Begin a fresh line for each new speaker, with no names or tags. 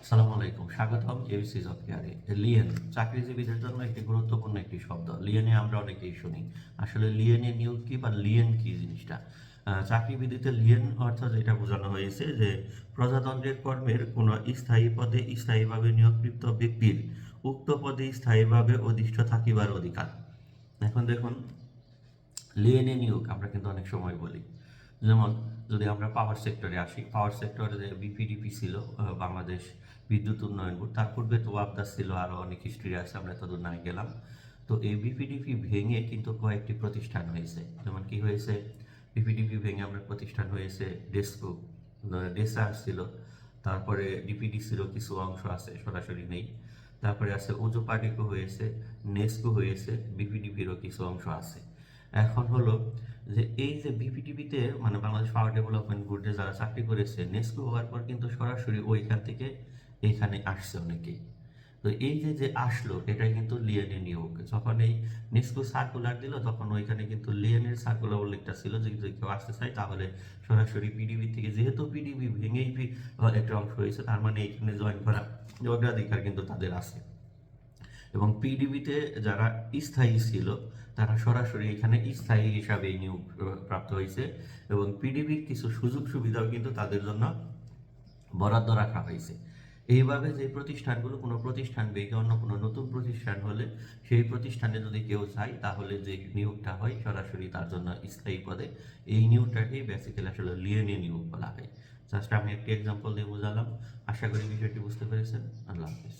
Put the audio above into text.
আসসালামু আলাইকুম, স্বাগতম এবিসি জব কেয়ারে। লিয়েন চাকরিজীবীদের জন্য একটি গুরুত্বপূর্ণ একটি শব্দ। লিয়েনে আমরা অনেকেই শুনি। আসলে লিয়েনে নিয়োগ কি বা লিয়েন কি জিনিসটা? চাকরিবিধিতে লিয়েন অর্থাৎ এটা বোঝানো হয়েছে যে প্রজাতন্ত্রের কর্মের কোনো স্থায়ী পদে স্থায়ীভাবে নিয়োগকৃত ব্যক্তির উক্ত পদে স্থায়ীভাবে অধিষ্ঠ থাকিবার অধিকার। এখন দেখুন, লিয়েনে নিয়োগ আমরা কিন্তু অনেক সময় বলি। যেমন যদি আমরা পাওয়ার সেক্টরে আসি, পাওয়ার সেক্টরে যে বিপিডিপি ছিল, বাংলাদেশ বিদ্যুৎ উন্নয়ন বোর্ড, তার পূর্বে তো ওয়াবদাস ছিল, আরও অনেক হিস্ট্রি আছে, আমরা এতদূর নাই গেলাম। তো এই বিপিডিপি ভেঙে কিন্তু কয়েকটি প্রতিষ্ঠান হয়েছে। যেমন কি হয়েছে, বিপিডিপি ভেঙে আমরা প্রতিষ্ঠান হয়েছে ডেসকো, ডেসা ছিল, তারপরে ডিপিডি ছিল, কিছু অংশ আছে, সরাসরি নেই। তারপরে আছে ওজো পার্টিকো হয়েছে, নেস্কো হয়েছে, বিপিডিপিরও কিছু অংশ আছে। এখন হলো যে এই যে বিপিটিভিতে মানে বাংলাদেশ পাওয়ার ডেভেলপমেন্ট বোর্ডে যারা চাকরি করেছে, নেস্কো হওয়ার পর কিন্তু সরাসরি ওইখান থেকে এইখানে আসছে অনেকেই। তো এই যে যে আসলো এটা কিন্তু লিয়েনের নিয়োগ। যখন এই নেস্কো সার্কুলার দিল তখন ওইখানে কিন্তু লিয়েনের সার্কুলার উল্লেখটা ছিল যে যদি কেউ আসতে চায় তাহলে সরাসরি পিডিবি থেকে, যেহেতু পিডিবি ভেঙেই একটা অংশ হয়েছে, তার মানে এখানে জয়েন করা অগ্রাধিকার কিন্তু তাদের আছে। এবং পিডিবিতে যারা স্থায়ী ছিল তারা সরাসরি এখানে স্থায়ী হিসাবে নিয়োগ প্রাপ্ত হয়েছে, এবং পিডিবির কিছু সুযোগ সুবিধাও কিন্তু তাদের জন্য বরাদ্দ রাখা হয়েছে। এইভাবে যে প্রতিষ্ঠানগুলো, কোনো প্রতিষ্ঠান ভেঙে অন্য কোনো নতুন প্রতিষ্ঠান হলে সেই প্রতিষ্ঠানে যদি কেউ চায় তাহলে যে নিয়োগটা হয় সরাসরি তার জন্য স্থায়ী পদে, এই নিয়োগটাকেই বেসিক্যালি আসলে লিয়েনে নিয়োগ বলা হয়। জাস্ট আমি একটি এক্সাম্পল দিয়ে বোঝালাম। আশা করি বিষয়টি বুঝতে পেরেছেন। আল্লাহ হাফিজ।